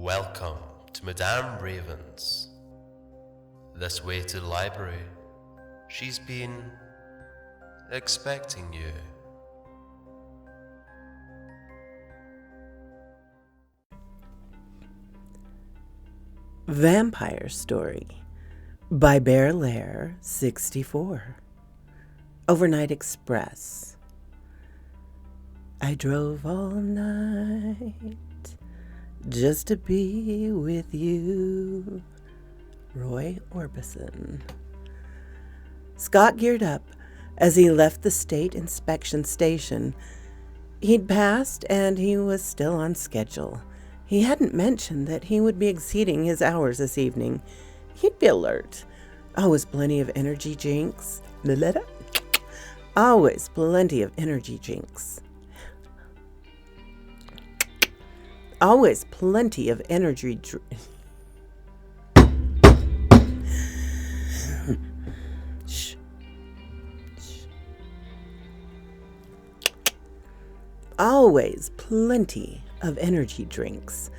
Welcome to Madame Raven's. This way to the library. She's been expecting you. Vampire Story by BearLair64. Overnight Express. I drove all night just to be with you. Roy Orbison. Scott geared up as he left the state inspection station. He'd passed and he was still on schedule. He hadn't mentioned that he would be exceeding his hours this evening. He'd be alert. Always plenty of energy drinks. Always plenty of energy drinks. Always plenty of energy drinks. Shh. Always plenty of energy drinks,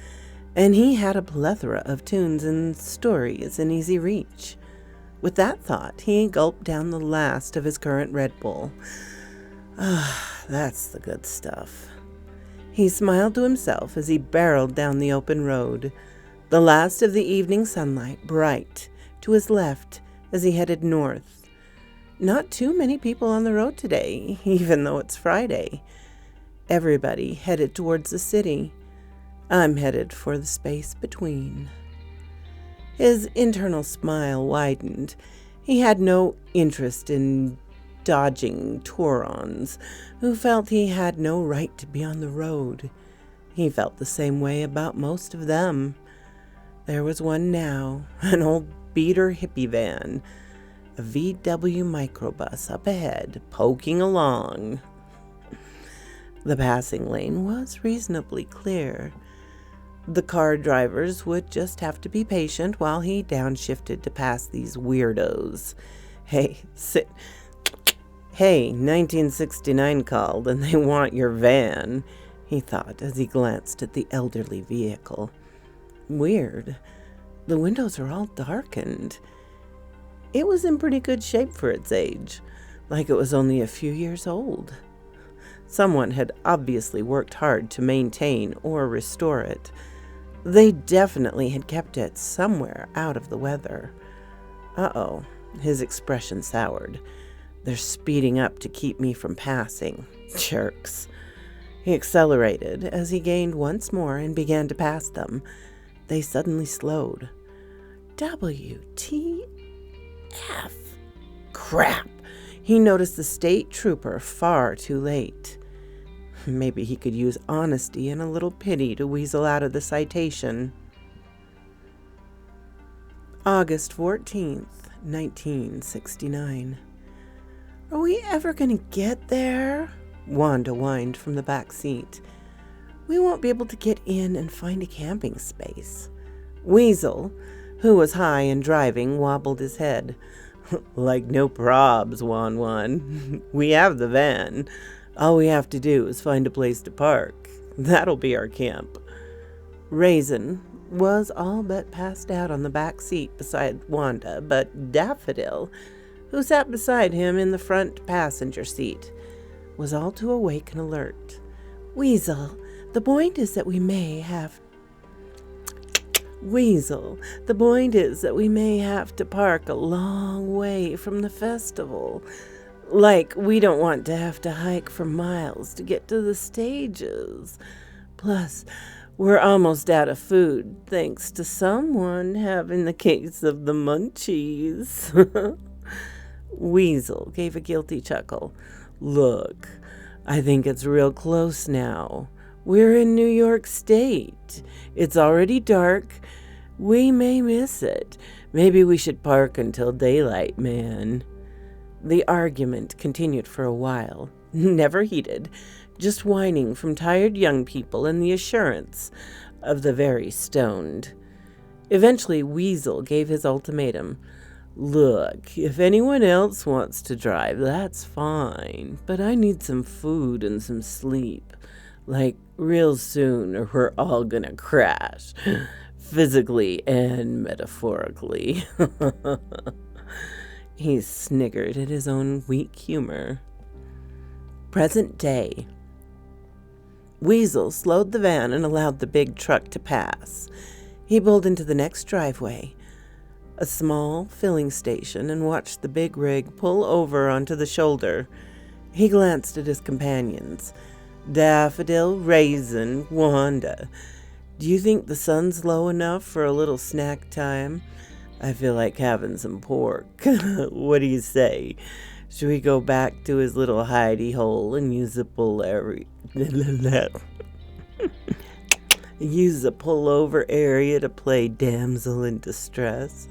and he had a plethora of tunes and stories in easy reach. With that thought, he gulped down the last of his current Red Bull. That's the good stuff. He smiled to himself as he barreled down the open road, the last of the evening sunlight bright to his left as he headed north. Not too many people on the road today, even though it's Friday. Everybody headed towards the city. I'm headed for the space between. His internal smile widened. He had no interest in dodging Taurons who felt he had no right to be on the road. He felt the same way about most of them. There was one now, an old beater hippie van, a VW microbus up ahead, poking along. The passing lane was reasonably clear. The car drivers would just have to be patient while he downshifted to pass these weirdos. Hey, 1969 called and they want your van, he thought as he glanced at the elderly vehicle. Weird. The windows are all darkened. It was in pretty good shape for its age, like it was only a few years old. Someone had obviously worked hard to maintain or restore it. They definitely had kept it somewhere out of the weather. Uh-oh, his expression soured. They're speeding up to keep me from passing. Jerks. He accelerated as he gained once more and began to pass them. They suddenly slowed. WTF. Crap. He noticed the state trooper far too late. Maybe he could use honesty and a little pity to weasel out of the citation. August 14th, 1969. Are we ever going to get there? Wanda whined from the back seat. We won't be able to get in and find a camping space. Weasel, who was high and driving, wobbled his head. Like no probs, Wan. We have the van. All we have to do is find a place to park. That'll be our camp. Raisin was all but passed out on the back seat beside Wanda, but Daffodil, who sat beside him in the front passenger seat, was all too awake and alert. Weasel, the point is that we may have to park a long way from the festival. Like, we don't want to have to hike for miles to get to the stages. Plus, we're almost out of food, thanks to someone having the case of the munchies. Weasel gave a guilty chuckle. Look, I think it's real close now. We're in New York State. It's already dark. We may miss it. Maybe we should park until daylight, man. The argument continued for a while, never heated, just whining from tired young people and the assurance of the very stoned. Eventually, Weasel gave his ultimatum. Look, if anyone else wants to drive, that's fine, but I need some food and some sleep. Like, real soon, or we're all gonna crash. physically and metaphorically. He sniggered at his own weak humor. Present day. Weasel slowed the van and allowed the big truck to pass. He pulled into the next driveway, a small filling station, and watched the big rig pull over onto the shoulder. He glanced at his companions. Daffodil, Raisin, Wanda. Do you think the sun's low enough for a little snack time? I feel like having some pork. What do you say? Should we go back to his little hidey hole and use the pullover area to play damsel in distress?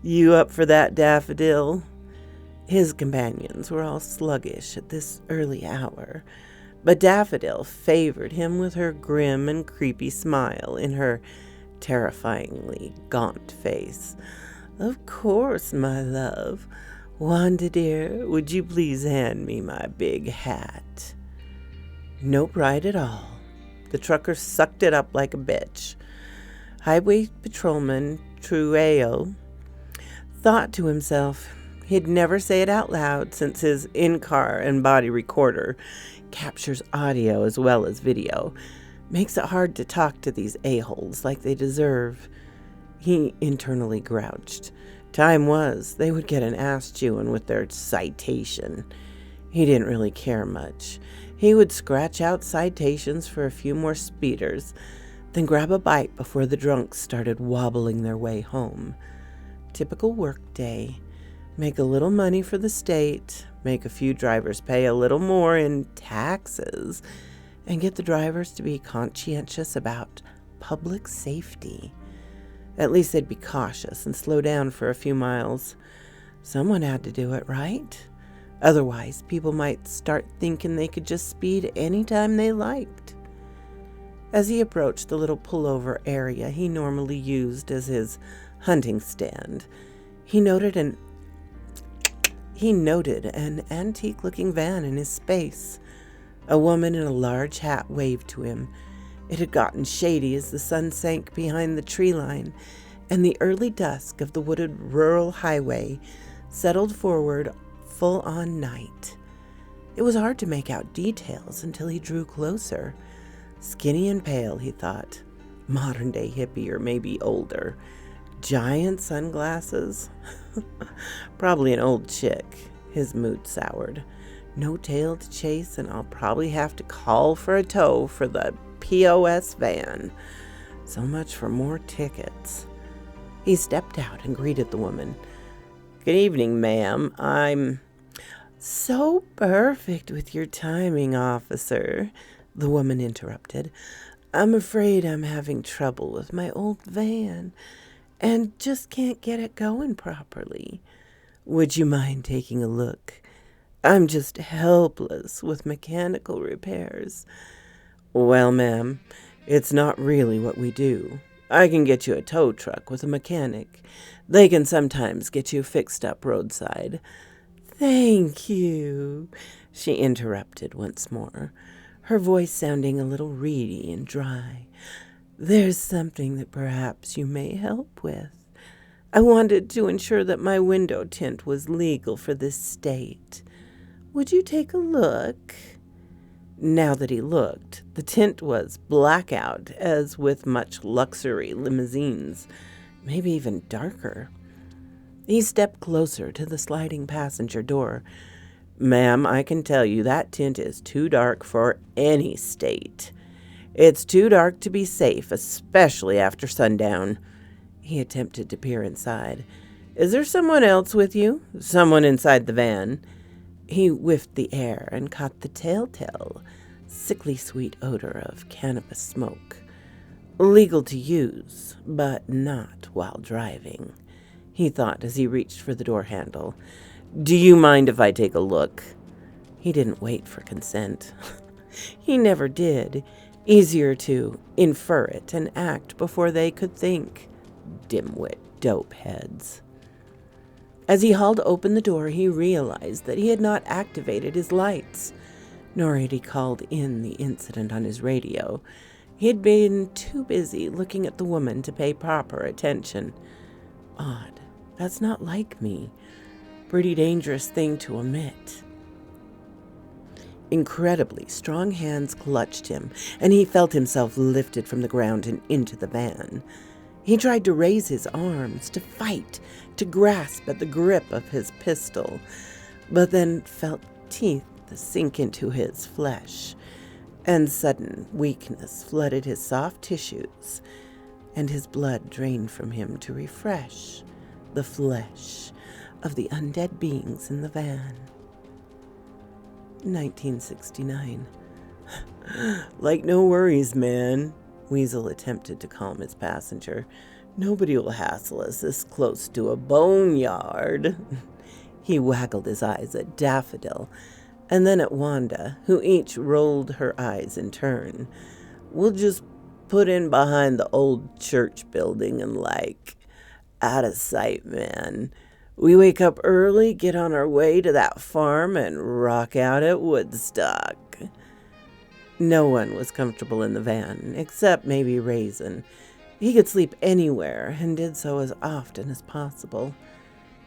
You up for that, Daffodil? His companions were all sluggish at this early hour, but Daffodil favored him with her grim and creepy smile in her terrifyingly gaunt face. Of course, my love. Wanda dear, would you please hand me my big hat? Nope, right at all. The trucker sucked it up like a bitch. Highway Patrolman Trueo thought to himself he'd never say it out loud since his in-car and body recorder captures audio as well as video. Makes it hard to talk to these a-holes like they deserve. He internally grouched. Time was, they would get an ass chewing with their citation. He didn't really care much. He would scratch out citations for a few more speeders, then grab a bite before the drunks started wobbling their way home. Typical work day. Make a little money for the state, make a few drivers pay a little more in taxes, and get the drivers to be conscientious about public safety. At least they'd be cautious and slow down for a few miles. Someone had to do it, right? Otherwise, people might start thinking they could just speed anytime they liked. As he approached the little pullover area he normally used as his hunting stand, he noted an antique-looking van in his space. A woman in a large hat waved to him. It had gotten shady as the sun sank behind the tree line, and the early dusk of the wooded rural highway settled forward full-on night. It was hard to make out details until he drew closer. Skinny and pale, he thought. Modern-day hippie or maybe older. Giant sunglasses. Probably an old chick. His mood soured. No tail to chase, and I'll probably have to call for a tow for the POS van. So much for more tickets. He stepped out and greeted the woman. Good evening, ma'am. I'm so perfect with your timing, officer, the woman interrupted. I'm afraid I'm having trouble with my old van and just can't get it going properly. Would you mind taking a look? I'm just helpless with mechanical repairs. Well, ma'am, it's not really what we do. I can get you a tow truck with a mechanic. They can sometimes get you fixed up roadside. Thank you, she interrupted once more, her voice sounding a little reedy and dry. There's something that perhaps you may help with. I wanted to ensure that my window tint was legal for this state. Would you take a look? Now that he looked, the tint was blackout, as with much luxury limousines, maybe even darker. He stepped closer to the sliding passenger door. Ma'am, I can tell you that tint is too dark for any state. It's too dark to be safe, especially after sundown. He attempted to peer inside. Is there someone else with you? Someone inside the van? He whiffed the air and caught the telltale, sickly sweet odor of cannabis smoke. Legal to use, but not while driving, he thought as he reached for the door handle. Do you mind if I take a look? He didn't wait for consent. He never did. Easier to infer it and act before they could think. Dimwit dope heads. As he hauled open the door, he realized that he had not activated his lights, nor had he called in the incident on his radio. He'd been too busy looking at the woman to pay proper attention. Odd. That's not like me. Pretty dangerous thing to omit. Incredibly strong hands clutched him, and he felt himself lifted from the ground and into the van. He tried to raise his arms, to fight, to grasp at the grip of his pistol, but then felt teeth sink into his flesh, and sudden weakness flooded his soft tissues, and his blood drained from him to refresh the flesh of the undead beings in the van. 1969. Like, no worries, man. Weasel attempted to calm his passenger. Nobody will hassle us this close to a boneyard. He waggled his eyes at Daffodil, and then at Wanda, who each rolled her eyes in turn. We'll just put in behind the old church building and, like, out of sight, man. We wake up early, get on our way to that farm, and rock out at Woodstock. No one was comfortable in the van, except maybe Raisin. He could sleep anywhere, and did so as often as possible.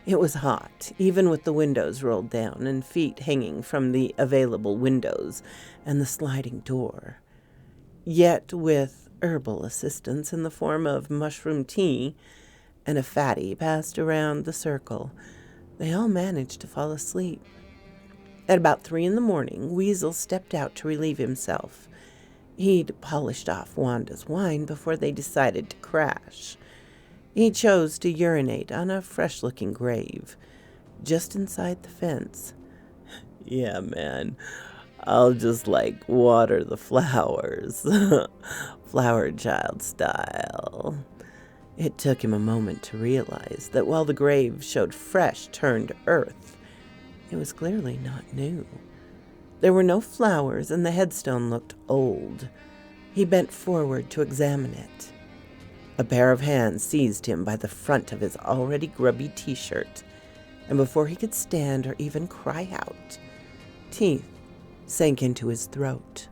It was hot, even with the windows rolled down and feet hanging from the available windows and the sliding door. Yet, with herbal assistance in the form of mushroom tea and a fatty passed around the circle, they all managed to fall asleep. At about 3 a.m, Weasel stepped out to relieve himself. He'd polished off Wanda's wine before they decided to crash. He chose to urinate on a fresh-looking grave, just inside the fence. Yeah, man, I'll just, water the flowers. Flower child style. It took him a moment to realize that while the grave showed fresh, turned earth, it was clearly not new. There were no flowers, and the headstone looked old. He bent forward to examine it. A pair of hands seized him by the front of his already grubby t-shirt, and before he could stand or even cry out, teeth sank into his throat.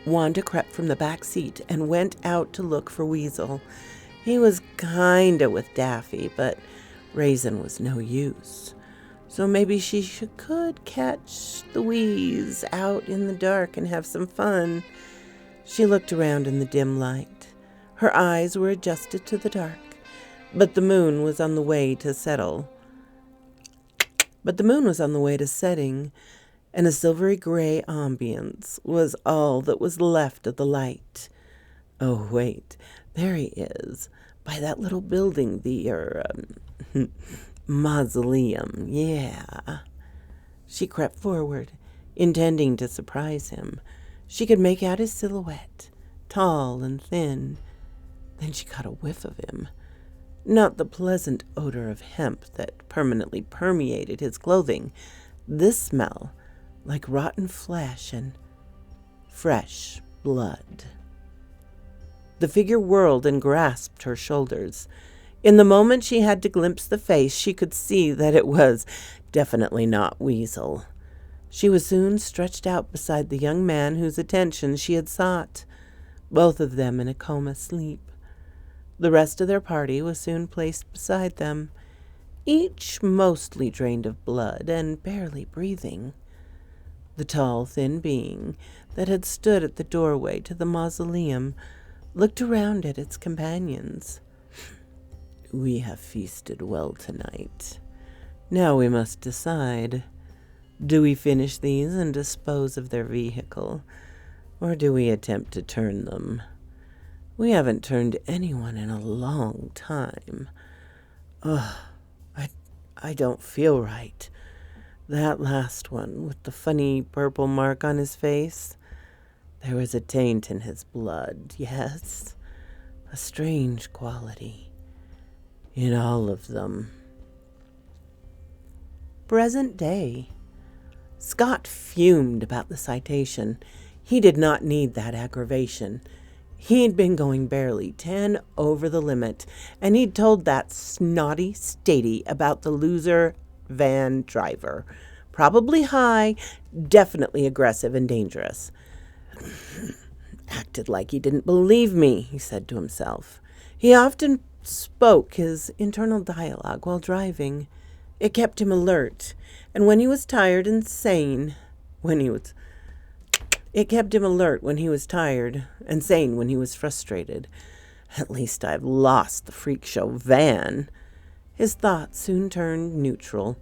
Wanda crept from the back seat and went out to look for Weasel. He was kinda with Daffy, but Raisin was no use. So maybe she could catch the wheeze out in the dark and have some fun. She looked around in the dim light. Her eyes were adjusted to the dark, but the moon was on the way to setting, and a silvery gray ambience was all that was left of the light. Oh, wait, there he is, by that little building, the, mausoleum, yeah. She crept forward, intending to surprise him. She could make out his silhouette, tall and thin. Then she caught a whiff of him. Not the pleasant odor of hemp that permanently permeated his clothing. This smell, like rotten flesh and fresh blood. The figure whirled and grasped her shoulders. In the moment she had to glimpse the face, she could see that it was definitely not Weasel. She was soon stretched out beside the young man whose attention she had sought, both of them in a coma sleep. The rest of their party was soon placed beside them, each mostly drained of blood and barely breathing. The tall, thin being that had stood at the doorway to the mausoleum looked around at its companions. We have feasted well tonight. Now we must decide. Do we finish these and dispose of their vehicle, or do we attempt to turn them? We haven't turned anyone in a long time. Ugh, I don't feel right. That last one with the funny purple mark on his face, there was a taint in his blood, yes, a strange quality in all of them. Present day. Scott fumed about the citation. He did not need that aggravation. He'd been going barely 10 over the limit, and he'd told that snotty statey about the loser van driver. Probably high, definitely aggressive and dangerous. Acted like he didn't believe me, he said to himself. He often spoke his internal dialogue while driving. It kept him alert, and when he was tired and sane, it kept him alert when he was tired and sane when he was frustrated. At least I've lost the freak show van. His thoughts soon turned neutral.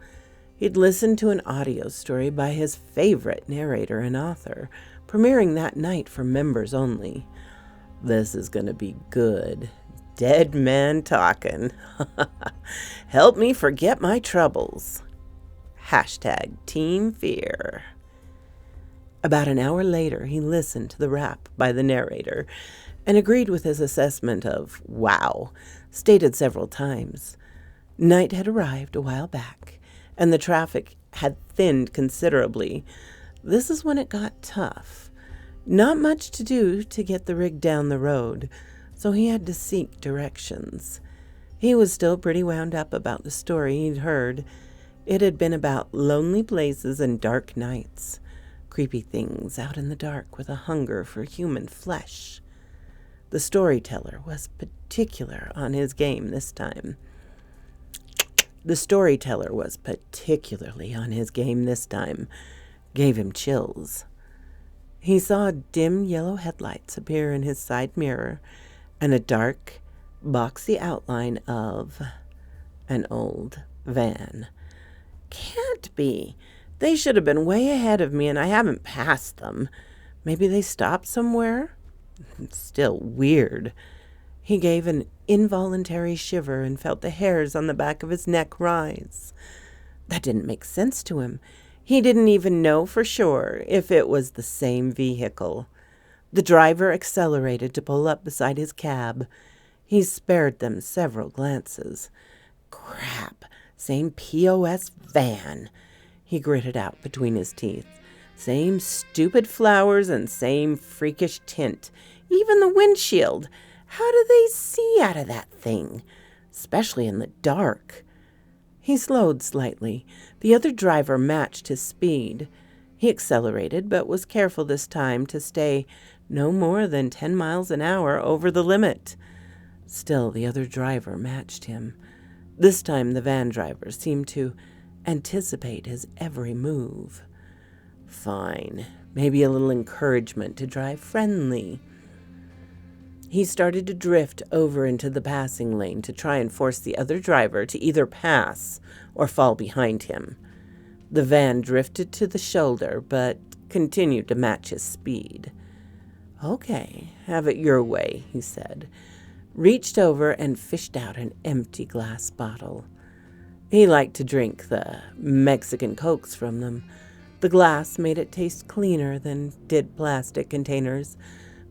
He'd listened to an audio story by his favorite narrator and author, premiering that night for members only. This is going to be good. Dead man talking. Help me forget my troubles. Hashtag Team Fear. About an hour later, he listened to the rap by the narrator and agreed with his assessment of wow, stated several times. Night had arrived a while back, and the traffic had thinned considerably. This is when it got tough. Not much to do to get the rig down the road, so he had to seek directions. He was still pretty wound up about the story he'd heard. It had been about lonely places and dark nights, creepy things out in the dark with a hunger for human flesh. The storyteller was particularly on his game this time. Gave him chills. He saw dim yellow headlights appear in his side mirror and a dark, boxy outline of an old van. Can't be. They should have been way ahead of me and I haven't passed them. Maybe they stopped somewhere? Still weird. He gave an involuntary shiver and felt the hairs on the back of his neck rise. That didn't make sense to him. He didn't even know for sure if it was the same vehicle. The driver accelerated to pull up beside his cab. He spared them several glances. Crap, same POS van, he gritted out between his teeth. Same stupid flowers and same freakish tint. Even the windshield. How do they see out of that thing? Especially in the dark. He slowed slightly. The other driver matched his speed. He accelerated, but was careful this time to stay no more than 10 miles an hour over the limit. Still, the other driver matched him. This time the van driver seemed to anticipate his every move. Fine. Maybe a little encouragement to drive friendly. He started to drift over into the passing lane to try and force the other driver to either pass or fall behind him. The van drifted to the shoulder, but continued to match his speed. Okay, have it your way, he said. Reached over and fished out an empty glass bottle. He liked to drink the Mexican Cokes from them. The glass made it taste cleaner than did plastic containers.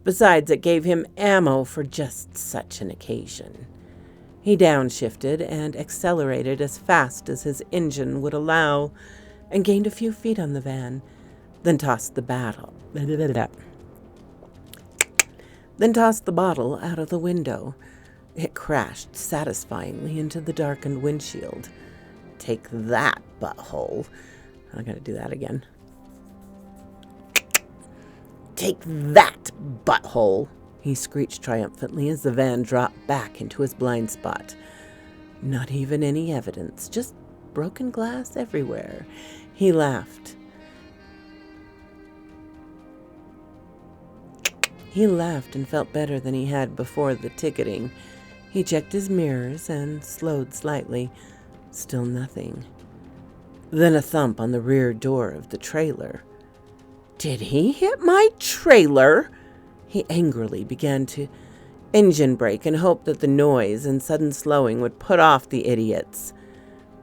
Besides, it gave him ammo for just such an occasion. He downshifted and accelerated as fast as his engine would allow and gained a few feet on the van, then tossed the bottle out of the window. It crashed satisfyingly into the darkened windshield. Take that, butthole. I gotta do that again. Take that, butthole, he screeched triumphantly as the van dropped back into his blind spot. Not even any evidence, just broken glass everywhere. He laughed. He laughed and felt better than he had before the ticketing. He checked his mirrors and slowed slightly. Still nothing. Then a thump on the rear door of the trailer. Did he hit my trailer? He angrily began to engine brake and hoped that the noise and sudden slowing would put off the idiots.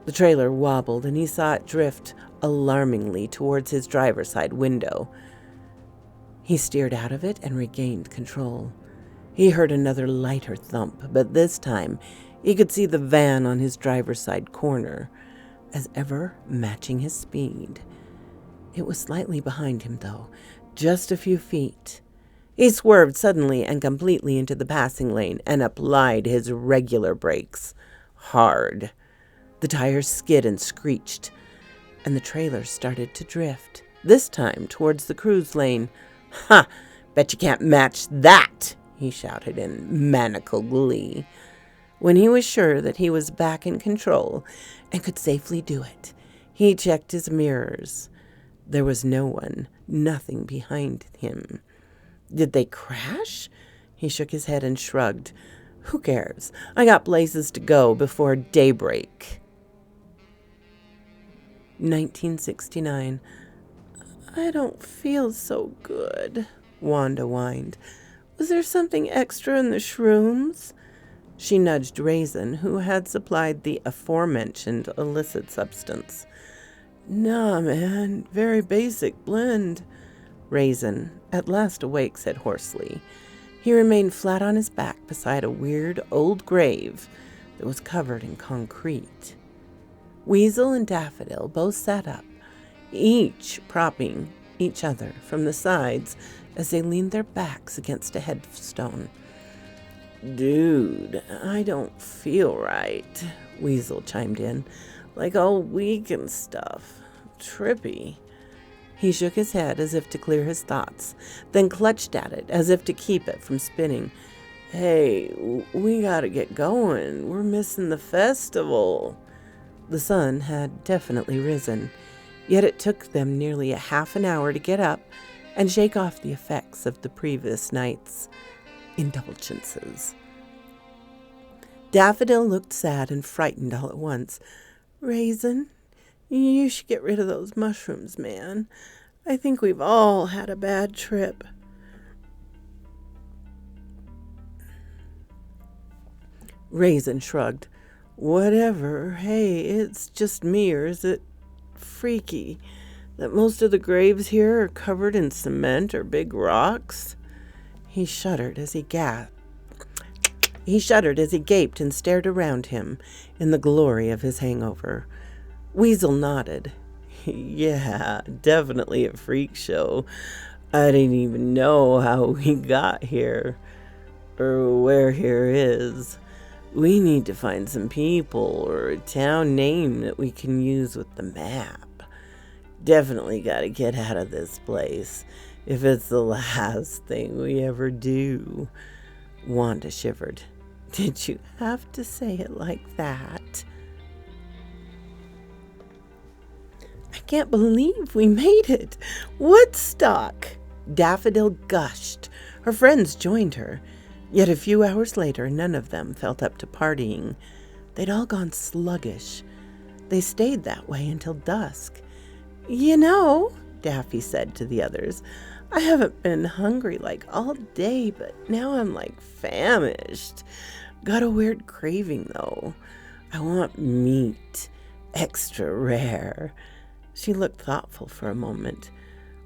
The trailer wobbled and he saw it drift alarmingly towards his driver's side window. He steered out of it and regained control. He heard another lighter thump, but this time he could see the van on his driver's side corner, as ever matching his speed. It was slightly behind him, though, just a few feet. He swerved suddenly and completely into the passing lane and applied his regular brakes. Hard. The tires skid and screeched, and the trailer started to drift, this time towards the cruise lane. Ha! Bet you can't match that, he shouted in maniacal glee. When he was sure that he was back in control and could safely do it, he checked his mirrors. There was no one, nothing behind him. Did they crash? He shook his head and shrugged. Who cares? I got places to go before daybreak. 1969. I don't feel so good, Wanda whined. Was there something extra in the shrooms? She nudged Raisin, who had supplied the aforementioned illicit substance. Nah, man, very basic blend. Raisin, at last awake, said hoarsely. He remained flat on his back beside a weird old grave that was covered in concrete. Weasel and Daffodil both sat up, each propping each other from the sides as they leaned their backs against a headstone. Dude, I don't feel right, Weasel chimed in. Like all weak and stuff. Trippy. He shook his head as if to clear his thoughts, then clutched at it as if to keep it from spinning. Hey, we gotta get going. We're missing the festival. The sun had definitely risen, yet it took them nearly a half an hour to get up and shake off the effects of the previous night's indulgences. Daffodil looked sad and frightened all at once. Raisin, you should get rid of those mushrooms, man. I think we've all had a bad trip. Raisin shrugged. Whatever. Hey, it's just me, or is it freaky that most of the graves here are covered in cement or big rocks? He shuddered as he gaped and stared around him in the glory of his hangover. Weasel nodded. Yeah, definitely a freak show. I didn't even know how we got here, or where here is. We need to find some people or a town name that we can use with the map. Definitely got to get out of this place if it's the last thing we ever do. Wanda shivered. Did you have to say it like that? I can't believe we made it. Woodstock! Daffodil gushed. Her friends joined her. Yet a few hours later, none of them felt up to partying. They'd all gone sluggish. They stayed that way until dusk. You know, Daffy said to the others, I haven't been hungry like all day, but now I'm like famished. Got a weird craving, though. I want meat. Extra rare. She looked thoughtful for a moment.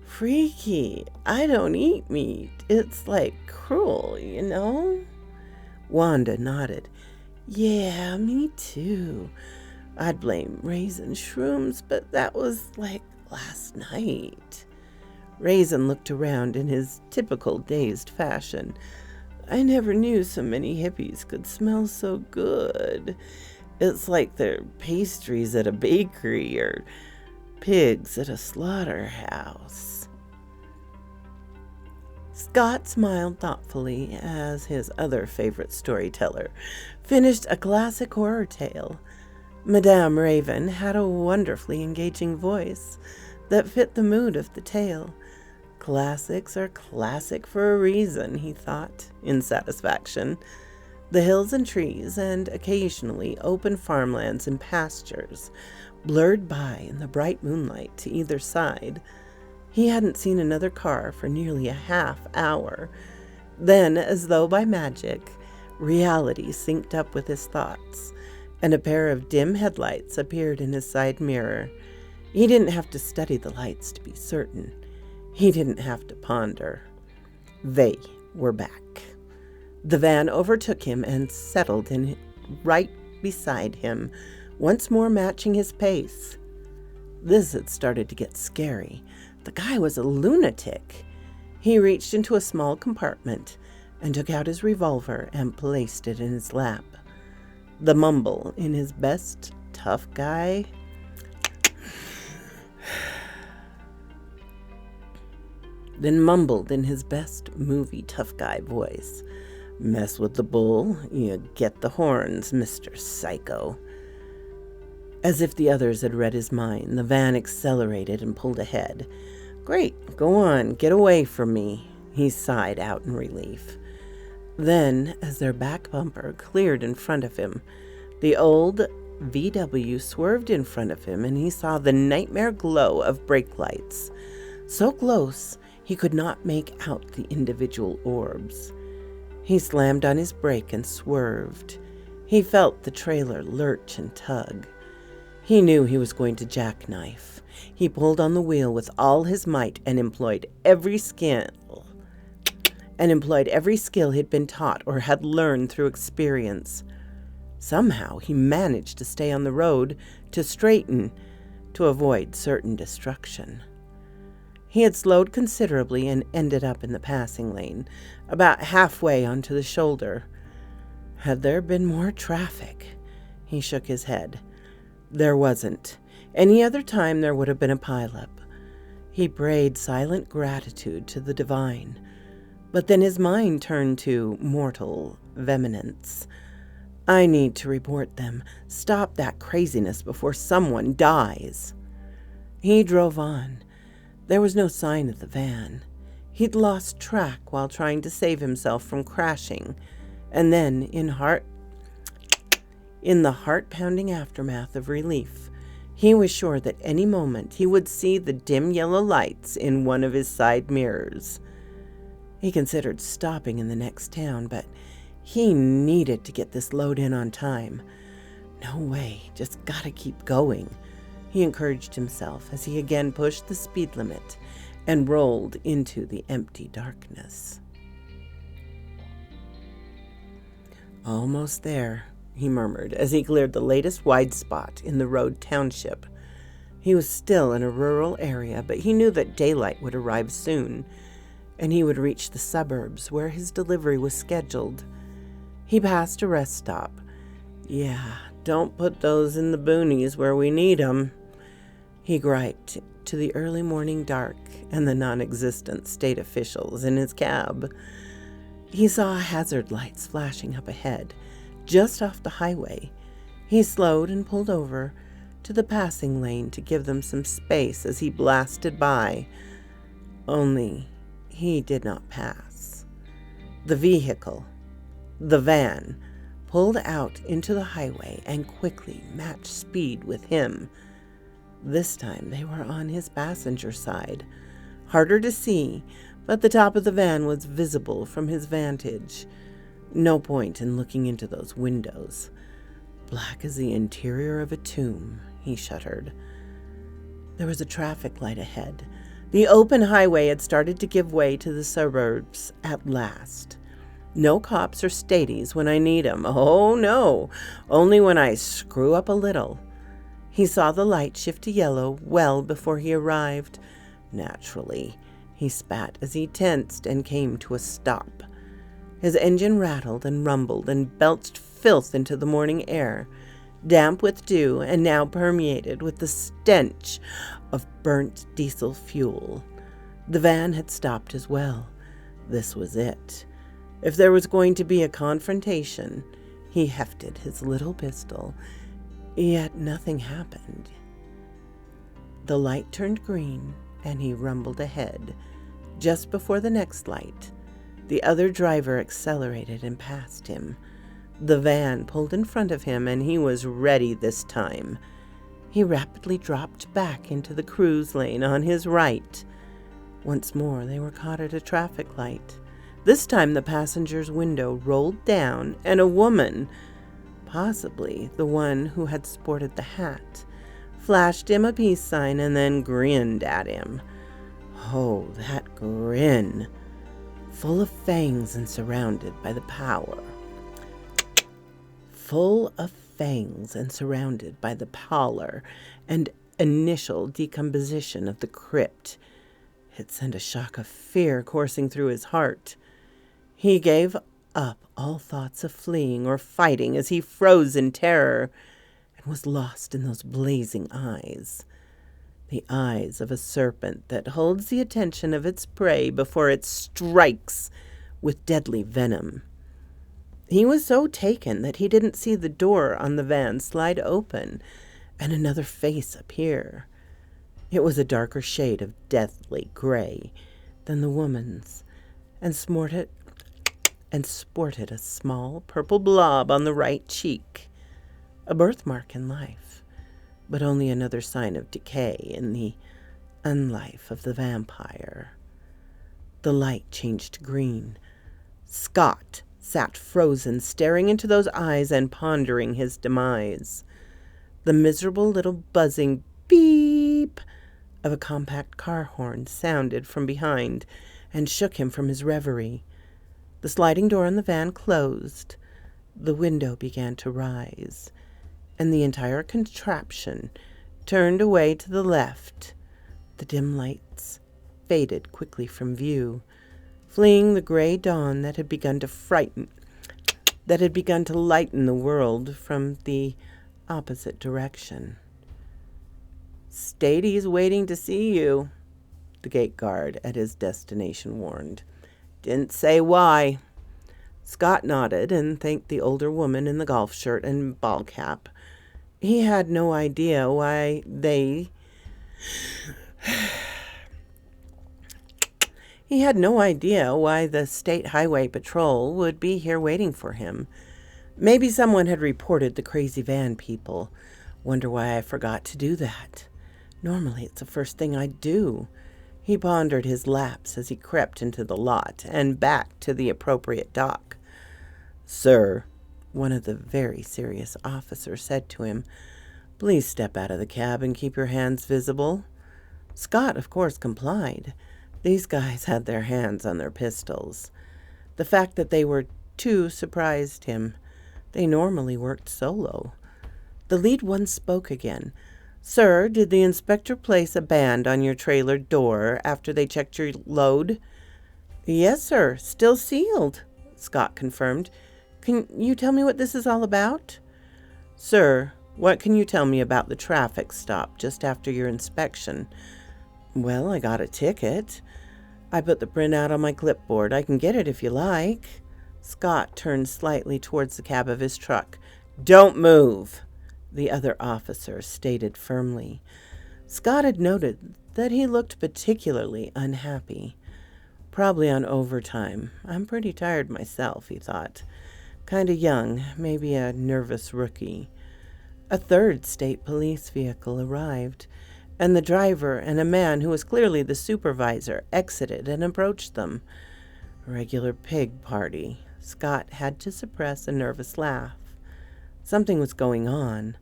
Freaky. I don't eat meat. It's like cruel, you know? Wanda nodded. Yeah, me too. I'd blame Raisin shrooms, but that was like last night. Raisin looked around in his typical dazed fashion. I never knew so many hippies could smell so good. It's like they're pastries at a bakery or pigs at a slaughterhouse. Scott smiled thoughtfully as his other favorite storyteller finished a classic horror tale. Madame Raven had a wonderfully engaging voice that fit the mood of the tale. Classics are classic for a reason, he thought, in satisfaction. The hills and trees and occasionally open farmlands and pastures blurred by in the bright moonlight to either side. He hadn't seen another car for nearly a half hour. Then, as though by magic, reality synced up with his thoughts, and a pair of dim headlights appeared in his side mirror. He didn't have to study the lights to be certain. He didn't have to ponder. They were back. The van overtook him and settled in right beside him, once more matching his pace. This had started to get scary. The guy was a lunatic. He reached into a small compartment and took out his revolver and placed it in his lap. The mumble in his best tough guy. then mumbled in his best movie tough guy voice, "Mess with the bull, you get the horns, Mr. Psycho." As if the others had read his mind, the van accelerated and pulled ahead. "Great, go on, get away from me," he sighed out in relief. Then, as their back bumper cleared in front of him, the old VW swerved in front of him, and he saw the nightmare glow of brake lights. So close, he could not make out the individual orbs. He slammed on his brake and swerved. He felt the trailer lurch and tug. He knew he was going to jackknife. He pulled on the wheel with all his might and employed every skill he'd been taught or had learned through experience. Somehow he managed to stay on the road, to straighten, to avoid certain destruction. He had slowed considerably and ended up in the passing lane, about halfway onto the shoulder. Had there been more traffic? He shook his head. There wasn't. Any other time there would have been a pileup. He prayed silent gratitude to the divine. But then his mind turned to mortal vehemence. I need to report them. Stop that craziness before someone dies. He drove on. There was no sign of the van. He'd lost track while trying to save himself from crashing. And then, in the heart-pounding aftermath of relief, he was sure that any moment he would see the dim yellow lights in one of his side mirrors. He considered stopping in the next town, but he needed to get this load in on time. No way, just gotta keep going, he encouraged himself as he again pushed the speed limit and rolled into the empty darkness. Almost there, he murmured as he cleared the latest wide spot in the road township. He was still in a rural area, but he knew that daylight would arrive soon, and he would reach the suburbs where his delivery was scheduled. He passed a rest stop. Yeah, don't put those in the boonies where we need 'em, he griped to the early morning dark and the non-existent state officials in his cab. He saw hazard lights flashing up ahead, just off the highway. He slowed and pulled over to the passing lane to give them some space as he blasted by. Only he did not pass. The van, pulled out into the highway and quickly matched speed with him. This time they were on his passenger side. Harder to see, but the top of the van was visible from his vantage. No point in looking into those windows. Black as the interior of a tomb, he shuddered. There was a traffic light ahead. The open highway had started to give way to the suburbs at last. No cops or stadies when I need 'em. Oh, no. Only when I screw up a little. He saw the light shift to yellow well before he arrived. Naturally, he spat as he tensed and came to a stop. His engine rattled and rumbled and belched filth into the morning air, damp with dew and now permeated with the stench of burnt diesel fuel. The van had stopped as well. This was it. If there was going to be a confrontation, he hefted his little pistol, yet nothing happened. The light turned green, and he rumbled ahead. Just before the next light, the other driver accelerated and passed him. The van pulled in front of him, and he was ready this time. He rapidly dropped back into the cruise lane on his right. Once more, they were caught at a traffic light. This time the passenger's window rolled down, and a woman, possibly the one who had sported the hat, flashed him a peace sign and then grinned at him. Oh, that grin! Full of fangs and surrounded by the power. Full of fangs and surrounded by the pallor and initial decomposition of the crypt. It sent a shock of fear coursing through his heart. He gave up all thoughts of fleeing or fighting as he froze in terror and was lost in those blazing eyes. the eyes of a serpent that holds the attention of its prey before it strikes with deadly venom. He was so taken that he didn't see the door on the van slide open and another face appear. It was a darker shade of deathly gray than the woman's, and sported a small purple blob on the right cheek. A birthmark in life, but only another sign of decay in the unlife of the vampire. The light changed to green. Scott sat frozen, staring into those eyes and pondering his demise. The miserable little buzzing beep of a compact car horn sounded from behind and shook him from his reverie. The sliding door on the van closed. The window began to rise, and the entire contraption turned away to the left. The dim lights faded quickly from view, fleeing the gray dawn that had begun to lighten the world from the opposite direction. "Stady's waiting to see you," the gate guard at his destination warned. "Didn't say why." Scott nodded and thanked the older woman in the golf shirt and ball cap. He had no idea why the State Highway Patrol would be here waiting for him. Maybe someone had reported the crazy van people. Wonder why I forgot to do that. Normally it's the first thing I'd do. He pondered his lapse as he crept into the lot and back to the appropriate dock. "Sir," one of the very serious officers said to him, "please step out of the cab and keep your hands visible." Scott, of course, complied. These guys had their hands on their pistols. The fact that they were two surprised him. They normally worked solo. The lead one spoke again. "Sir, did the inspector place a band on your trailer door after they checked your load?" "Yes, sir. Still sealed," Scott confirmed. "Can you tell me what this is all about?" "Sir, what can you tell me about the traffic stop just after your inspection?" "Well, I got a ticket. I put the printout on my clipboard. I can get it if you like." Scott turned slightly towards the cab of his truck. "Don't move," the other officer stated firmly. Scott had noted that he looked particularly unhappy. Probably on overtime. I'm pretty tired myself, he thought. Kinda young, maybe a nervous rookie. A third state police vehicle arrived, and the driver and a man who was clearly the supervisor exited and approached them. Regular pig party. Scott had to suppress a nervous laugh. Something was going on.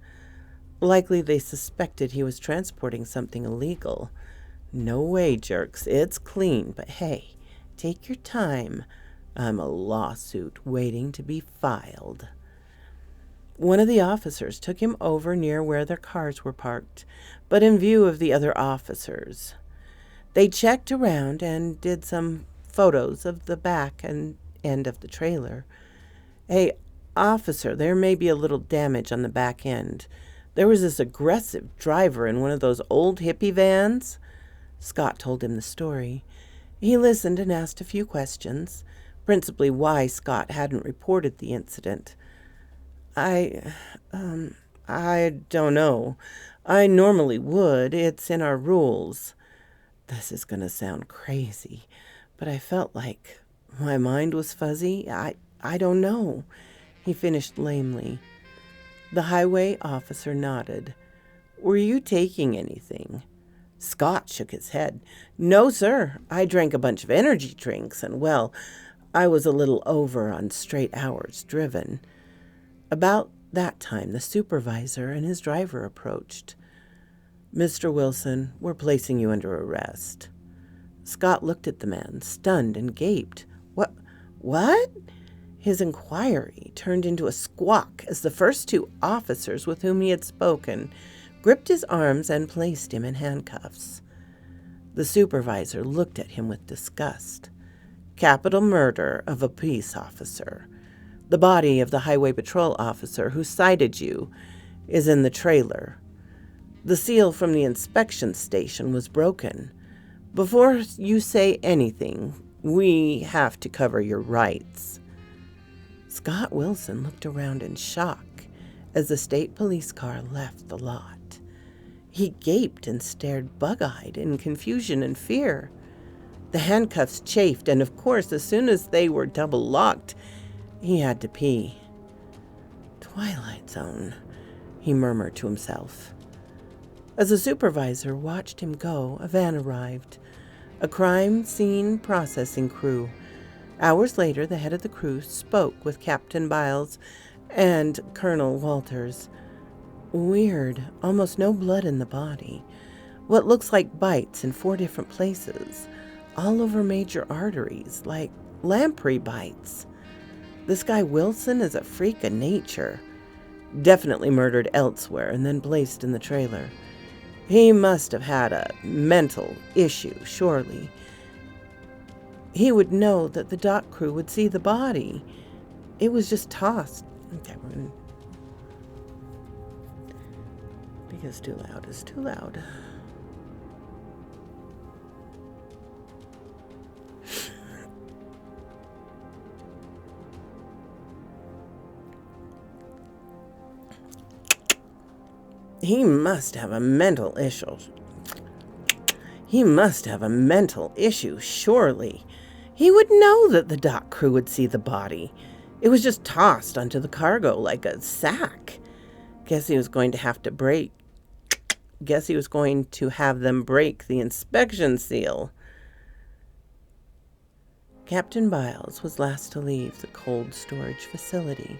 Likely they suspected he was transporting something illegal. No way, jerks. It's clean, but hey, take your time. I'm a lawsuit waiting to be filed. One of the officers took him over near where their cars were parked, but in view of the other officers. They checked around and did some photos of the back and end of the trailer. "Hey, officer, there may be a little damage on the back end. There was this aggressive driver in one of those old hippie vans." Scott told him the story. He listened and asked a few questions, principally why Scott hadn't reported the incident. I don't know. I normally would. It's in our rules." This is going to sound crazy, but I felt like my mind was fuzzy. I don't know, he finished lamely. The highway officer nodded. "Were you taking anything?" Scott shook his head. "No, sir. I drank a bunch of energy drinks, and, well, I was a little over on straight hours driven." About that time, the supervisor and his driver approached. "Mr. Wilson, we're placing you under arrest." Scott looked at the man, stunned, and gaped. What? His inquiry turned into a squawk as the first two officers with whom he had spoken gripped his arms and placed him in handcuffs. The supervisor looked at him with disgust. "Capital murder of a peace officer. The body of the highway patrol officer who cited you is in the trailer." The seal from the inspection station was broken. Before you say anything, we have to cover your rights." Scott Wilson looked around in shock as the state police car left the lot. He gaped and stared bug-eyed in confusion and fear. The handcuffs chafed, and of course, as soon as they were double-locked, he had to pee. "Twilight Zone," he murmured to himself. As the supervisor watched him go, a van arrived. A crime scene processing crew. Hours later, the head of the crew spoke with Captain Biles and Colonel Walters. "Weird, almost no blood in the body. What looks like bites in 4 different places, all over major arteries, like lamprey bites. This guy Wilson is a freak of nature. Definitely murdered elsewhere and then placed in the trailer. He must have had a mental issue, surely. He would know that the dock crew would see the body. It was just tossed." Okay, because too loud is too loud. He must have a mental issue. He must have a mental issue, surely. He would know that the dock crew would see the body. It was just tossed onto the cargo like a sack. Guess he was going to have them break the inspection seal. Captain Biles was last to leave the cold storage facility,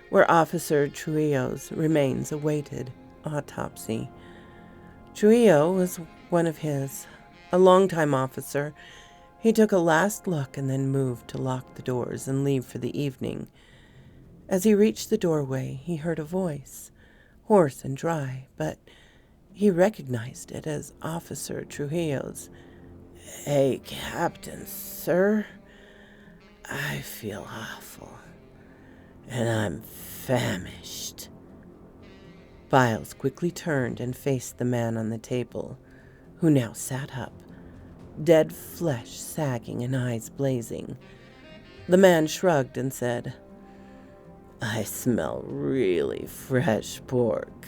where Officer Trujillo's remains awaited autopsy. Trujillo was one of his, a longtime officer. He took a last look and then moved to lock the doors and leave for the evening. As he reached the doorway, he heard a voice, hoarse and dry, but he recognized it as Officer Trujillo's. "Hey, Captain, sir. I feel awful, and I'm famished." Biles quickly turned and faced the man on the table, who now sat up, dead flesh sagging and eyes blazing. The man shrugged and said, "I smell really fresh pork.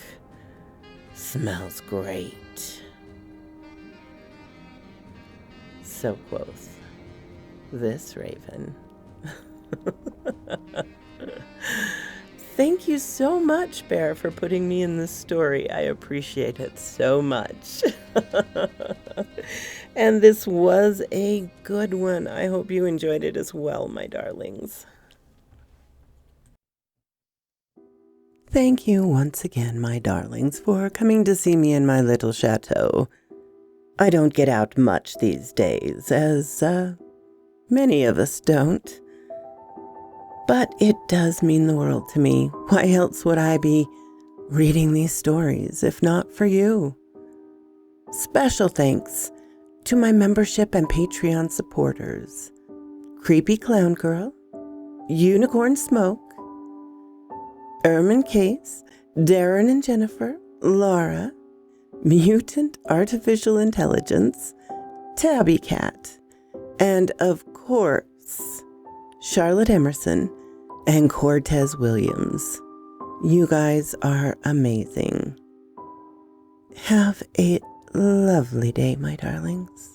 Smells great." So quoth this raven. Thank you so much, Bear, for putting me in this story. I appreciate it so much. And this was a good one. I hope you enjoyed it as well, my darlings. Thank you once again, my darlings, for coming to see me in my little chateau. I don't get out much these days, as many of us don't. But it does mean the world to me. Why else would I be reading these stories, if not for you? Special thanks to my membership and Patreon supporters: Creepy Clown Girl, Unicorn Smoke, Ermin Case, Darren and Jennifer, Laura, Mutant Artificial Intelligence, Tabby Cat, and of course, Charlotte Emerson and Cortez Williams. You guys are amazing. Have a lovely day, my darlings.